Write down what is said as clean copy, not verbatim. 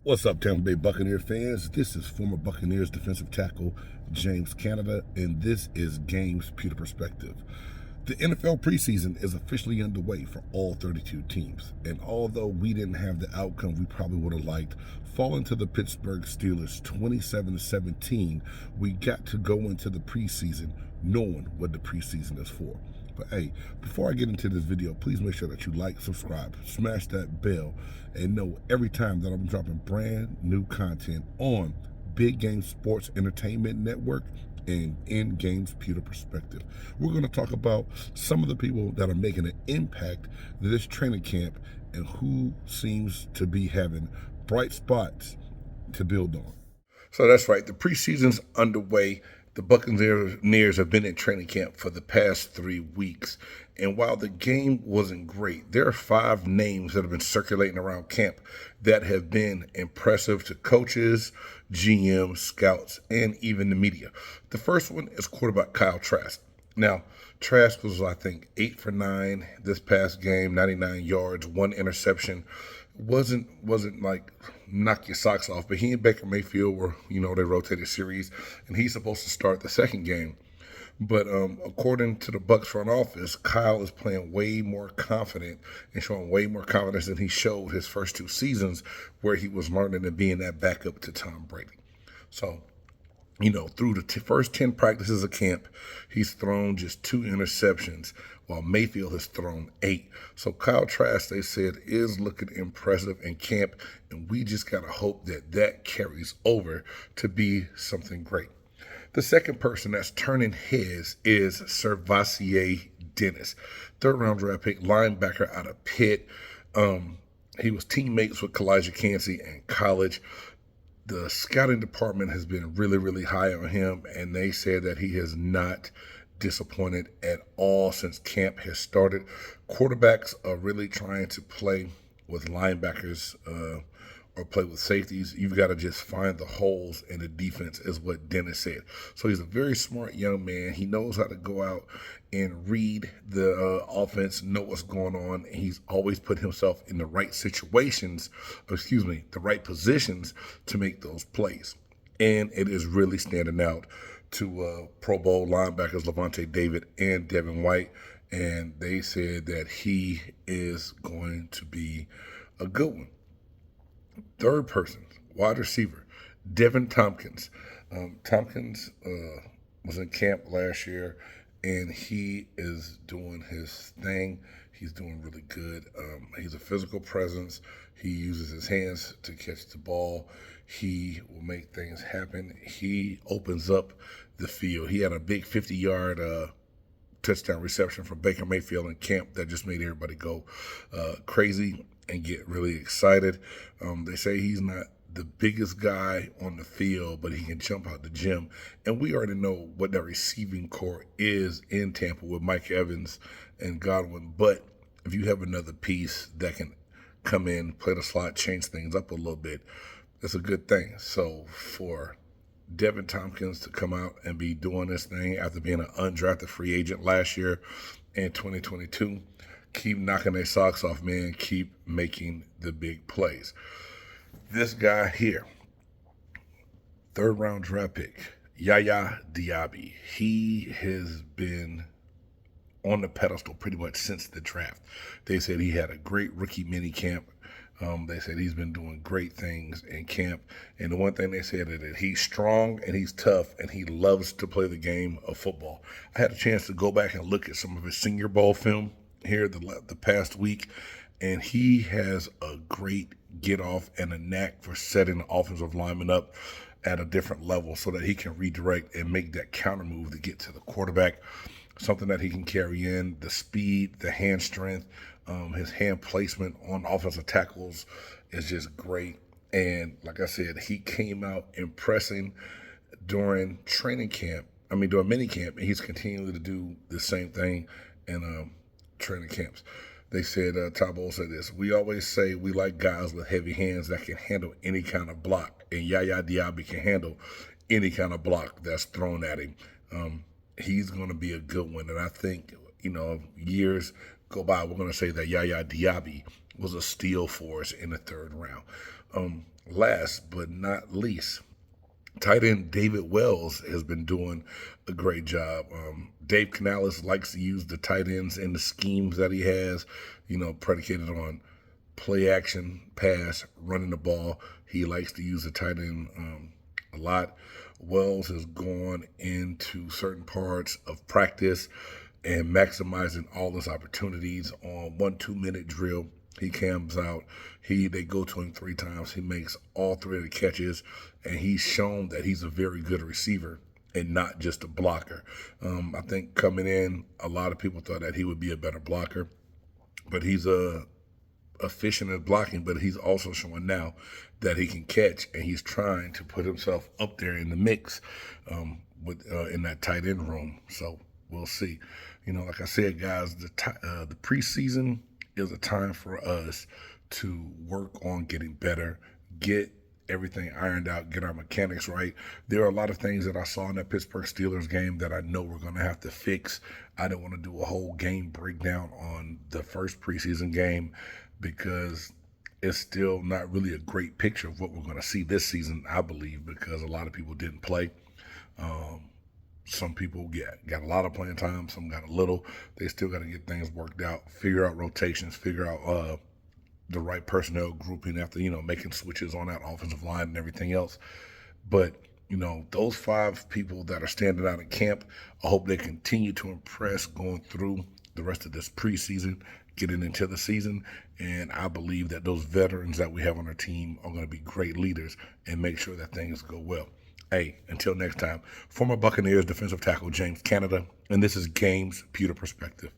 What's up, Tampa Bay Buccaneers fans? This is former Buccaneers defensive tackle James Canada, and this is Game's Pewter Perspective. The NFL preseason is officially underway for all 32 teams, and although we didn't have the outcome we probably would have liked, falling to the Pittsburgh Steelers 27-17, we got to go into the preseason knowing what the preseason is for. But hey, before I get into this video, please make sure that you like, subscribe, smash that bell, and know every time that I'm dropping brand new content on Big Game Sports Entertainment Network and in Game's Pewter Perspective. We're going to talk about some of the people that are making an impact this training camp and who seems to be having bright spots to build on. So that's right, the preseason's underway. The Buccaneers have been in training camp for the past 3 weeks, and while the game wasn't great, there are 5 names that have been circulating around camp that have been impressive to coaches, GMs, scouts, and even the media. The first one is quarterback Kyle Trask. Now, Trask was, I think, 8 for 9 this past game, 99 yards, 1 interception. Wasn't like knock your socks off, but he and Baker Mayfield were, they rotated series, and he's supposed to start the second game. But according to the Bucs front office, Kyle is playing way more confident and showing way more confidence than he showed his first 2 seasons, where he was learning and being that backup to Tom Brady. So, through the first 10 practices of camp, he's thrown just 2 interceptions, while Mayfield has thrown 8. So Kyle Trask, they said, is looking impressive in camp, and we just got to hope that that carries over to be something great. The second person that's turning heads is Servassier Dennis, 3rd-round draft pick, linebacker out of Pitt. He was teammates with Kalijah Kancey in college. The scouting department has been really, really high on him, and they said that he has not disappointed at all since camp has started. Quarterbacks are really trying to play with linebackers or play with safeties. You've got to just find the holes in the defense, is what Dennis said. So he's a very smart young man. He knows how to go out and read the offense, know what's going on. He's always put himself in the right situations, the right positions to make those plays. And it is really standing out to Pro Bowl linebackers Levante David and Devin White. And they said that he is going to be a good one. Third person, wide receiver, Devin Tompkins. Tompkins was in camp last year, and he is doing his thing. He's doing really good. He's a physical presence. He uses his hands to catch the ball. He will make things happen. He opens up the field. He had a big 50-yard touchdown reception from Baker Mayfield in camp that just made everybody go crazy and get really excited. They say he's not the biggest guy on the field, but he can jump out the gym. And we already know what that receiving core is in Tampa with Mike Evans and Godwin. But if you have another piece that can come in, play the slot, change things up a little bit, that's a good thing. So for Devin Tompkins to come out and be doing this thing after being an undrafted free agent last year in 2022, keep knocking their socks off, man. Keep making the big plays. This guy here, 3rd-round draft pick, Yaya Diaby. He has been on the pedestal pretty much since the draft. They said he had a great rookie mini camp. They said he's been doing great things in camp. And the one thing they said is that he's strong and he's tough and he loves to play the game of football. I had a chance to go back and look at some of his Senior Bowl film here the past week, and he has a great get off and a knack for setting the offensive lineman up at a different level so that he can redirect and make that counter move to get to the quarterback, something that he can carry in. The speed, the hand strength, his hand placement on offensive tackles is just great. And like I said, he came out impressing during training camp, during mini camp, and he's continuing to do the same thing in training camps. They said, Todd Bowles said this: we always say we like guys with heavy hands that can handle any kind of block, and Yaya Diaby can handle any kind of block that's thrown at him. He's going to be a good one, and I think, years go by, we're going to say that Yaya Diaby was a steal for us in the 3rd round. last but not least, tight end David Wells has been doing a great job. Dave Canales likes to use the tight ends in the schemes that he has, predicated on play action, pass, running the ball. He likes to use the tight end a lot. Wells has gone into certain parts of practice and maximizing all his opportunities on 1 2 minute drill. He comes out. They go to him 3 times. He makes all 3 of the catches, and he's shown that he's a very good receiver and not just a blocker. I think coming in, a lot of people thought that he would be a better blocker, but he's efficient at blocking. But he's also showing now that he can catch, and he's trying to put himself up there in the mix in that tight end room. So we'll see. Like I said, guys, the preseason is a time for us to work on getting better, get everything ironed out, get our mechanics right. There are a lot of things that I saw in that Pittsburgh Steelers game that I know we're going to have to fix. I don't want to do a whole game breakdown on the first preseason game because it's still not really a great picture of what we're going to see this season, I believe, because a lot of people didn't play. Some people got a lot of playing time, some got a little. They still got to get things worked out, figure out rotations, figure out the right personnel grouping after, making switches on that offensive line and everything else. But, those 5 people that are standing out in camp, I hope they continue to impress going through the rest of this preseason, getting into the season. And I believe that those veterans that we have on our team are going to be great leaders and make sure that things go well. Hey, until next time, former Buccaneers defensive tackle James Canada, and this is Games Pewter Perspective.